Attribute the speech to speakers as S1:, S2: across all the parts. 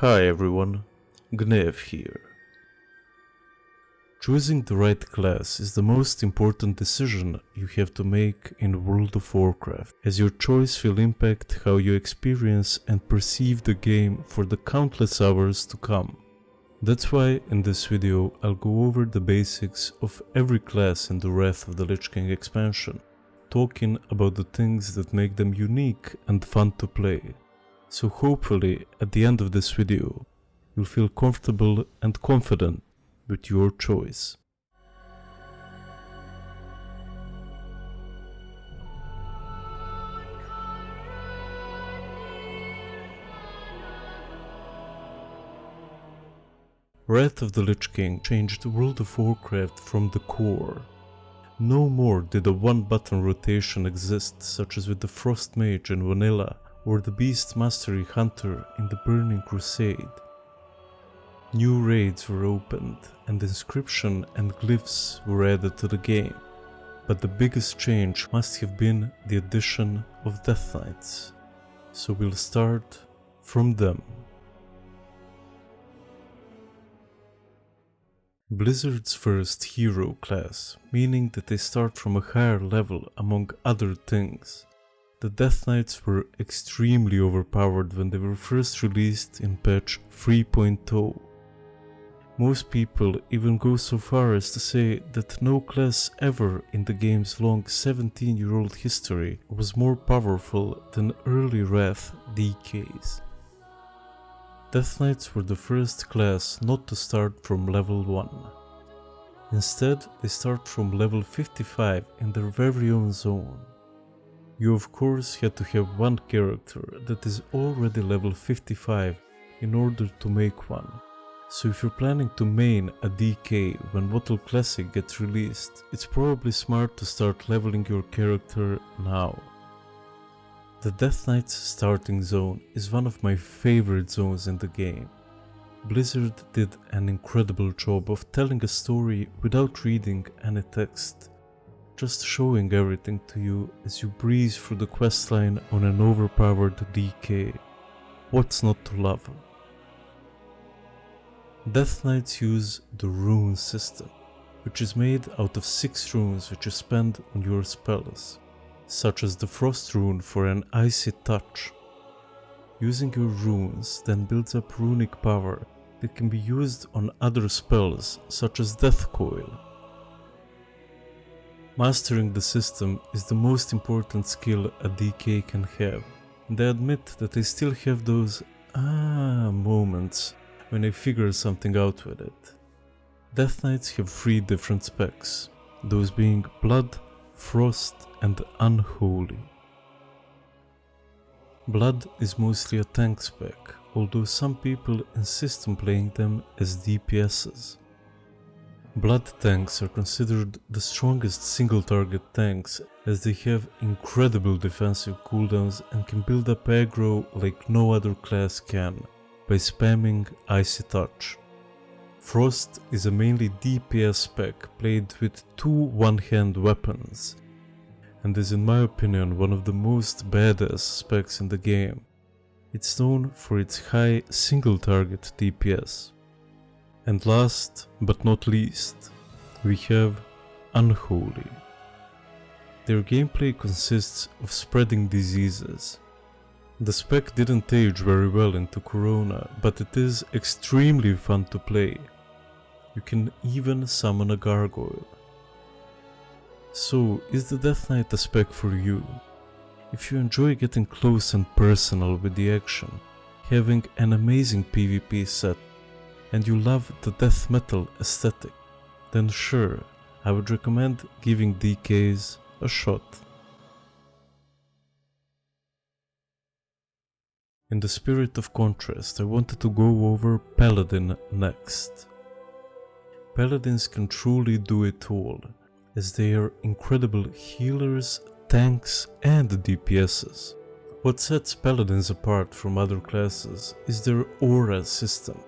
S1: Hi everyone, Gnev here. Choosing the right class is the most important decision you have to make in World of Warcraft, as your choice will impact how you experience and perceive the game for the countless hours to come. That's why in this video I'll go over the basics of every class in the Wrath of the Lich King expansion, talking about the things that make them unique and fun to play. So hopefully at the end of this video you'll feel comfortable and confident with your choice. Wrath of the Lich King changed World of Warcraft from the core. No more did a one-button rotation exist, such as with the Frost Mage in Vanilla or the Beast Mastery Hunter in the Burning Crusade. New raids were opened, and inscription and glyphs were added to the game, but the biggest change must have been the addition of Death Knights. So we'll start from them. Blizzard's first hero class, meaning that they start from a higher level among other things. The Death Knights were extremely overpowered when they were first released in patch 3.0. Most people even go so far as to say that no class ever in the game's long 17-year-old history was more powerful than early Wrath DKs. Death Knights were the first class not to start from level 1. Instead, they start from level 55 in their very own zone. You of course had to have one character that is already level 55 in order to make one. So if you're planning to main a DK when WotLK Classic gets released, it's probably smart to start leveling your character now. The Death Knight's starting zone is one of my favorite zones in the game. Blizzard did an incredible job of telling a story without reading any text, just showing everything to you as you breeze through the questline on an overpowered DK. What's not to love? Death Knights use the rune system, which is made out of 6 runes which you spend on your spells, such as the Frost rune for an icy touch. Using your runes then builds up runic power that can be used on other spells such as Death Coil. Mastering the system is the most important skill a DK can have, and I admit that I still have those moments when I figure something out with it. Death Knights have 3 different specs, those being Blood, Frost and Unholy. Blood is mostly a tank spec, although some people insist on playing them as DPSs. Blood tanks are considered the strongest single-target tanks as they have incredible defensive cooldowns and can build up aggro like no other class can, by spamming Icy Touch. Frost is a mainly DPS spec played with 2 one-hand weapons, and is in my opinion one of the most badass specs in the game. It's known for its high single-target DPS. And last but not least, we have Unholy. Their gameplay consists of spreading diseases. The spec didn't age very well into Corona, but it is extremely fun to play. You can even summon a gargoyle. So, is the Death Knight a spec for you? If you enjoy getting close and personal with the action, having an amazing PvP set, and you love the death metal aesthetic, then sure, I would recommend giving DKs a shot. In the spirit of contrast, I wanted to go over Paladin next. Paladins can truly do it all, as they are incredible healers, tanks and DPSs. What sets Paladins apart from other classes is their aura system.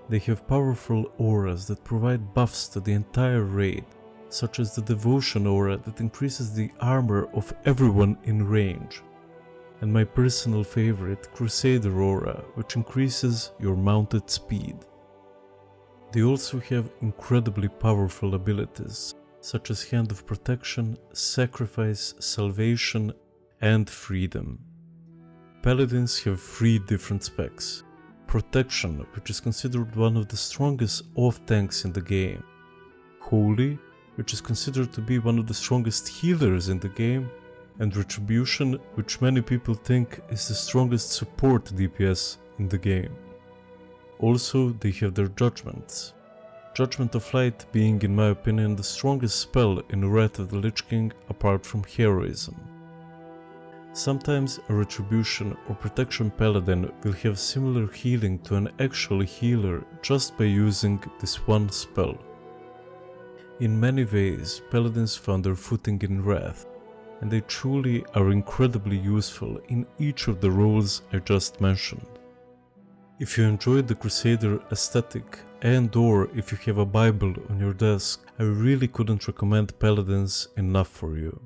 S1: They have powerful auras that provide buffs to the entire raid, such as the Devotion aura that increases the armor of everyone in range. and my personal favorite, Crusader Aura, which increases your mounted speed. They also have incredibly powerful abilities, such as Hand of Protection, Sacrifice, Salvation, and Freedom. Paladins have 3 different specs. Protection, which is considered one of the strongest off-tanks in the game. Holy, which is considered to be one of the strongest healers in the game. And Retribution, which many people think is the strongest support DPS in the game. Also, they have their judgments. Judgment of Light being, in my opinion, the strongest spell in Wrath of the Lich King apart from Heroism. Sometimes a Retribution or Protection Paladin will have similar healing to an actual healer just by using this one spell. In many ways, Paladins found their footing in Wrath, and they truly are incredibly useful in each of the roles I just mentioned. If you enjoyed the Crusader aesthetic and/or if you have a Bible on your desk, I really couldn't recommend Paladins enough for you.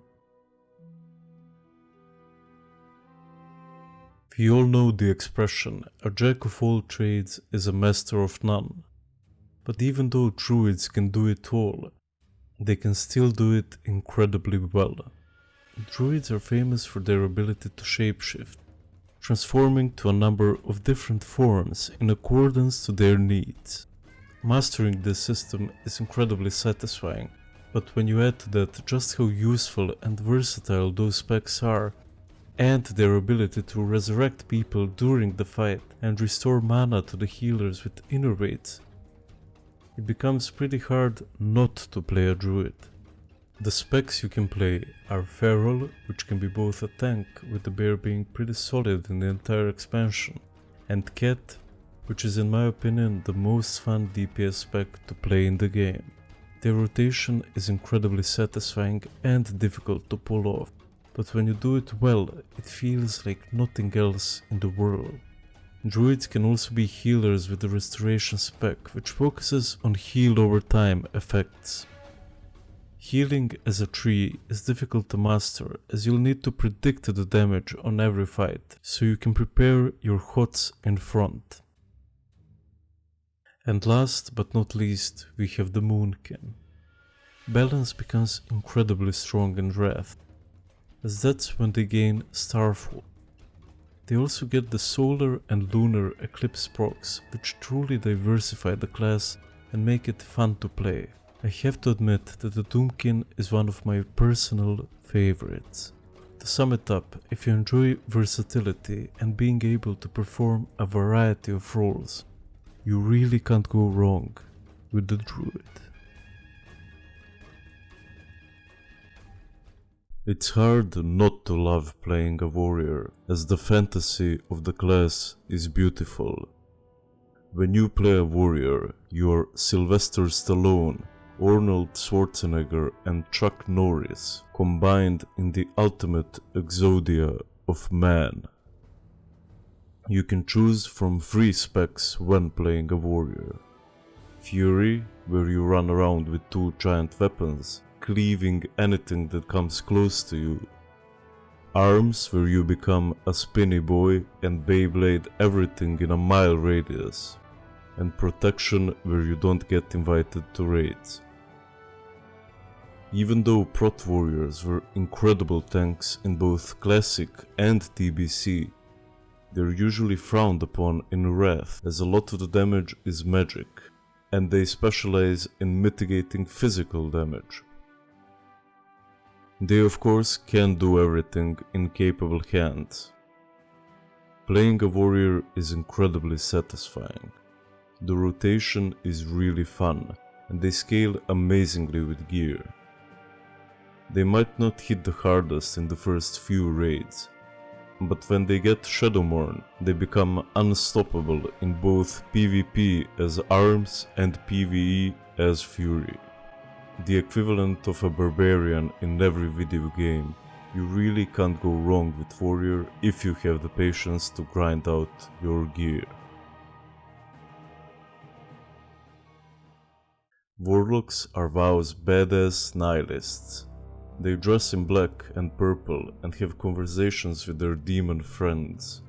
S1: We all know the expression, a jack of all trades is a master of none. But even though Druids can do it all, they can still do it incredibly well. Druids are famous for their ability to shapeshift, transforming to a number of different forms in accordance to their needs. Mastering this system is incredibly satisfying, but when you add to that just how useful and versatile those specs are, and their ability to resurrect people during the fight and restore mana to the healers with innervates, it becomes pretty hard not to play a Druid. The specs you can play are Feral, which can be both a tank, with the bear being pretty solid in the entire expansion, and Cat, which is in my opinion the most fun DPS spec to play in the game. Their rotation is incredibly satisfying and difficult to pull off, but when you do it well, it feels like nothing else in the world. Druids can also be healers with the Restoration spec, which focuses on heal over time effects. Healing as a tree is difficult to master, as you'll need to predict the damage on every fight, so you can prepare your HOTS in front. And last but not least, we have the Moonkin. Balance becomes incredibly strong in Wrath, as that's when they gain Starfall. They also get the Solar and Lunar Eclipse procs, which truly diversify the class and make it fun to play. I have to admit that the Doomkin is one of my personal favorites. To sum it up, if you enjoy versatility and being able to perform a variety of roles, you really can't go wrong with the Druid. It's hard not to love playing a warrior, as the fantasy of the class is beautiful. When you play a warrior, you're Sylvester Stallone, Arnold Schwarzenegger and Chuck Norris combined in the ultimate exodia of man. You can choose from 3 specs when playing a warrior. Fury, where you run around with 2 giant weapons, cleaving anything that comes close to you. Arms, where you become a spinny boy and Beyblade everything in a mile radius. And Protection, where you don't get invited to raids. Even though Prot Warriors were incredible tanks in both Classic and TBC, they're usually frowned upon in Wrath, as a lot of the damage is magic, and they specialize in mitigating physical damage. They of course can't do everything in capable hands. Playing a warrior is incredibly satisfying. The rotation is really fun, and they scale amazingly with gear. They might not hit the hardest in the first few raids, but when they get Shadowmourne, they become unstoppable in both PvP as arms and PvE as Fury. The equivalent of a barbarian in every video game, you really can't go wrong with warrior if you have the patience to grind out your gear. Warlocks are WoW's badass nihilists. They dress in black and purple and have conversations with their demon friends.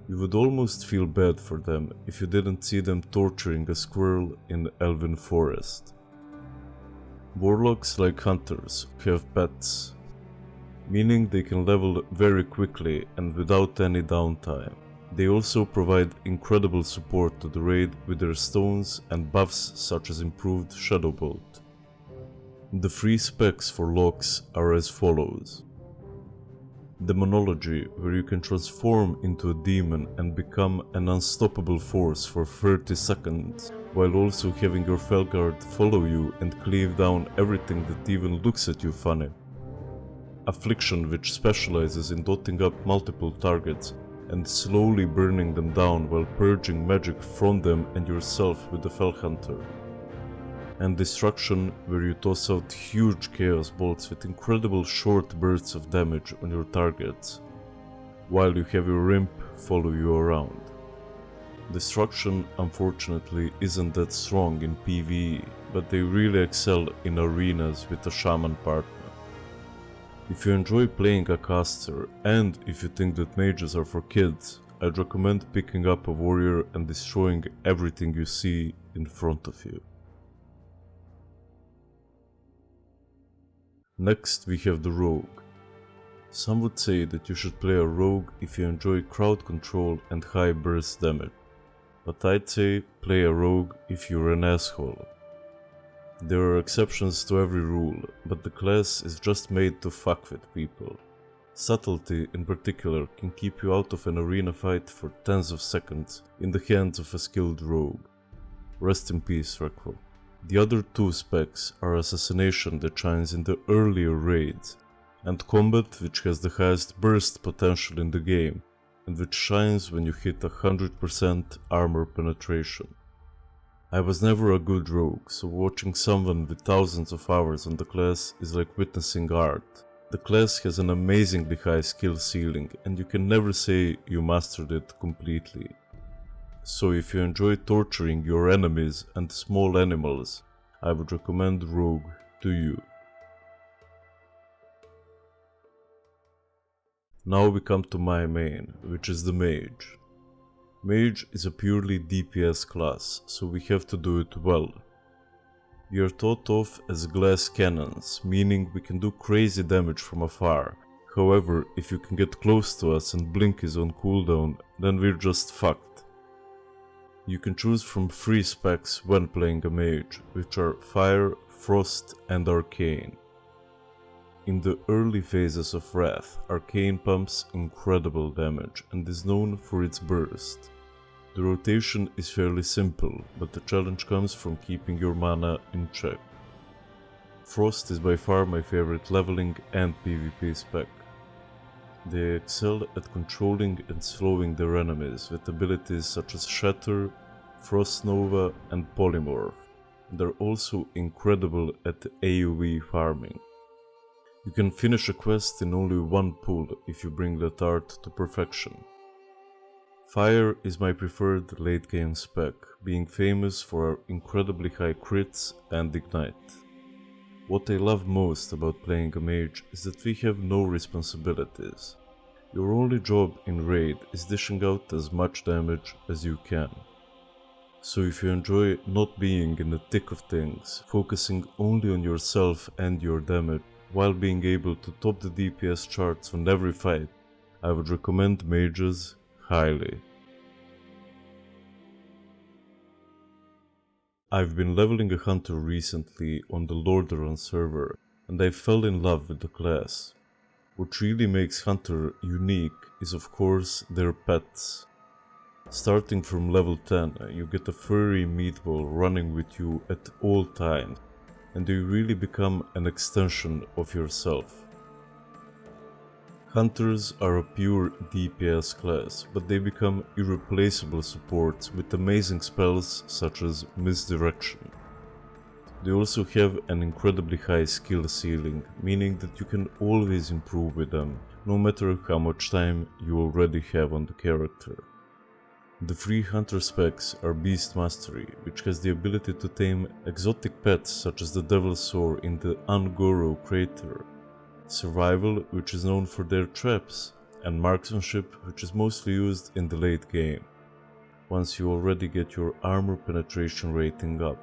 S1: You would almost feel bad for them if you didn't see them torturing a squirrel in Elven Forest. Warlocks, like hunters, have pets, meaning they can level very quickly and without any downtime. They also provide incredible support to the raid with their stones and buffs such as improved Shadow Bolt. The free specs for locks are as follows. Demonology, where you can transform into a demon and become an unstoppable force for 30 seconds, while also having your Felguard follow you and cleave down everything that even looks at you funny. Affliction, which specializes in dotting up multiple targets and slowly burning them down while purging magic from them and yourself with the Felhunter. And Destruction, where you toss out huge chaos bolts with incredible short bursts of damage on your targets, while you have your imp follow you around. Destruction, unfortunately, isn't that strong in PvE, but they really excel in arenas with a Shaman partner. If you enjoy playing a caster, and if you think that mages are for kids, I'd recommend picking up a warrior and destroying everything you see in front of you. Next we have the rogue. Some would say that you should play a rogue if you enjoy crowd control and high burst damage, but I'd say play a rogue if you're an asshole. There are exceptions to every rule, but the class is just made to fuck with people. Subtlety in particular can keep you out of an arena fight for tens of seconds in the hands of a skilled rogue. Rest in peace, Rekvo. The other two specs are Assassination, that shines in the earlier raids, and Combat, which has the highest burst potential in the game, and which shines when you hit 100% armor penetration. I was never a good rogue, so watching someone with thousands of hours on the class is like witnessing art. The class has an amazingly high skill ceiling, and you can never say you mastered it completely. So if you enjoy torturing your enemies and small animals, I would recommend Rogue to you. Now we come to my main, which is the Mage. Mage is a purely DPS class, so we have to do it well. We are thought of as glass cannons, meaning we can do crazy damage from afar. However, if you can get close to us and blink is on cooldown, then we're just fucked. You can choose from 3 specs when playing a mage, which are Fire, Frost and Arcane. In the early phases of Wrath, Arcane pumps incredible damage and is known for its burst. The rotation is fairly simple, but the challenge comes from keeping your mana in check. Frost is by far my favorite leveling and PvP spec. They excel at controlling and slowing their enemies with abilities such as Shatter, Frost Nova and Polymorph, and are also incredible at AoE farming. You can finish a quest in only one pull if you bring that art to perfection. Fire is my preferred late game spec, being famous for our incredibly high crits and ignite. What I love most about playing a mage is that we have no responsibilities. Your only job in raid is dishing out as much damage as you can. So if you enjoy not being in the thick of things, focusing only on yourself and your damage, while being able to top the DPS charts on every fight, I would recommend mages highly. I've been leveling a hunter recently on the Lordaeron server, and I fell in love with the class. What really makes hunter unique is of course their pets. Starting from level 10, you get a furry meatball running with you at all times, and they really become an extension of yourself. Hunters are a pure DPS class, but they become irreplaceable supports with amazing spells such as Misdirection. They also have an incredibly high skill ceiling, meaning that you can always improve with them, no matter how much time you already have on the character. The 3 hunter specs are Beast Mastery, which has the ability to tame exotic pets such as the Devilsaur in the Angoro crater, survival, which is known for their traps, and marksmanship, which is mostly used in the late game, once you already get your armor penetration rating up.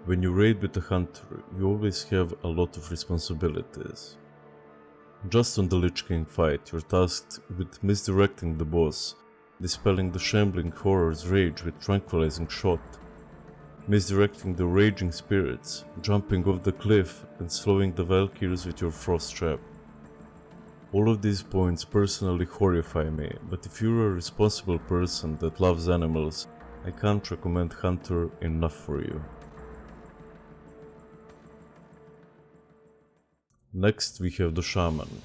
S1: When you raid with a hunter, you always have a lot of responsibilities. Just on the Lich King fight, you're tasked with misdirecting the boss, dispelling the shambling horror's rage with tranquilizing shot, misdirecting the raging spirits, jumping off the cliff, and slowing the Valkyries with your frost trap. All of these points personally horrify me, but if you're a responsible person that loves animals, I can't recommend Hunter enough for you. Next we have the Shaman.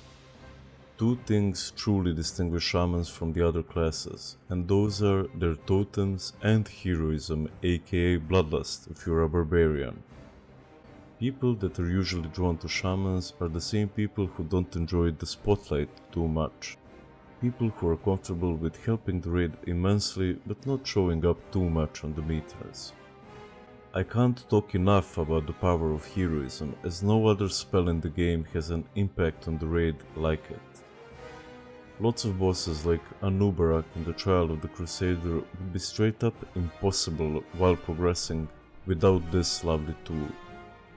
S1: Two things truly distinguish Shamans from the other classes, and those are their totems and heroism, aka bloodlust if you're a barbarian. People that are usually drawn to Shamans are the same people who don't enjoy the spotlight too much. People who are comfortable with helping the raid immensely but not showing up too much on the meters. I can't talk enough about the power of heroism, as no other spell in the game has an impact on the raid like it. Lots of bosses like Anubarak in the Trial of the Crusader would be straight up impossible while progressing without this lovely tool.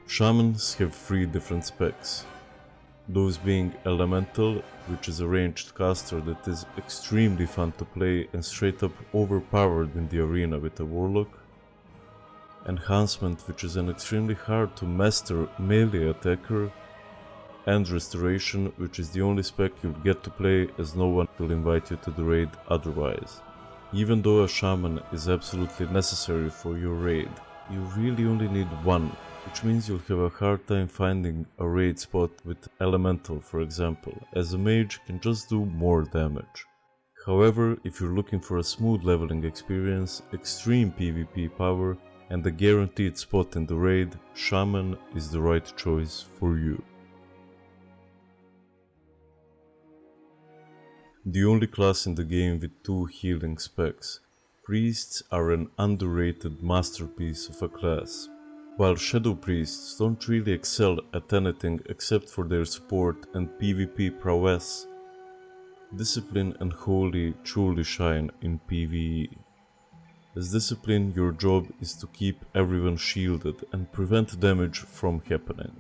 S1: Shamans have 3 different specs, those being Elemental, which is a ranged caster that is extremely fun to play and straight up overpowered in the arena with a Warlock, Enhancement, which is an extremely hard to master melee attacker, and Restoration, which is the only spec you'll get to play as no one will invite you to the raid otherwise. Even though a Shaman is absolutely necessary for your raid, you really only need one, which means you'll have a hard time finding a raid spot with Elemental, for example, as a Mage can just do more damage. However, if you're looking for a smooth leveling experience, extreme PvP power, and a guaranteed spot in the raid, Shaman is the right choice for you. The only class in the game with 2 healing specs, Priests are an underrated masterpiece of a class. While Shadow Priests don't really excel at anything except for their support and PvP prowess, Discipline and Holy truly shine in PvE. As Discipline, your job is to keep everyone shielded and prevent damage from happening.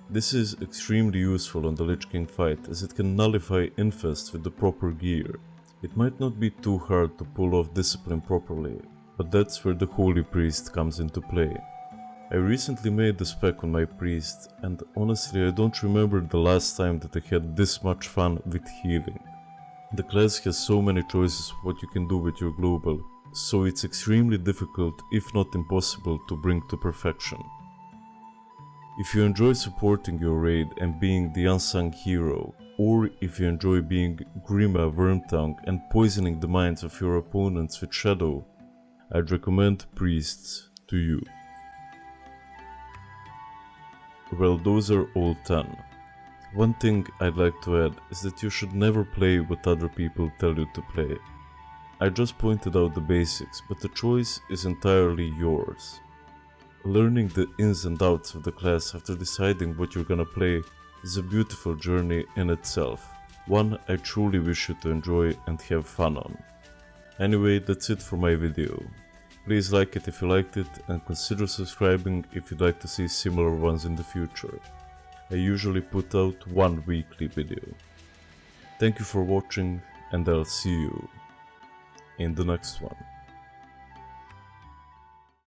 S1: This is extremely useful on the Lich King fight, as it can nullify infest with the proper gear. It might not be too hard to pull off Discipline properly, but that's where the Holy Priest comes into play. I recently made the spec on my Priest, and honestly I don't remember the last time that I had this much fun with healing. The class has so many choices what you can do with your global, so it's extremely difficult, if not impossible, to bring to perfection. If you enjoy supporting your raid and being the unsung hero, or if you enjoy being Grima Wormtongue and poisoning the minds of your opponents with Shadow, I'd recommend Priests to you. Well, those are all 10. One thing I'd like to add is that you should never play what other people tell you to play. I just pointed out the basics, but the choice is entirely yours. Learning the ins and outs of the class after deciding what you're gonna play is a beautiful journey in itself, one I truly wish you to enjoy and have fun on. Anyway, that's it for my video. Please like it if you liked it and consider subscribing if you'd like to see similar ones in the future. I usually put out 1 weekly video. Thank you for watching, and I'll see you in the next one.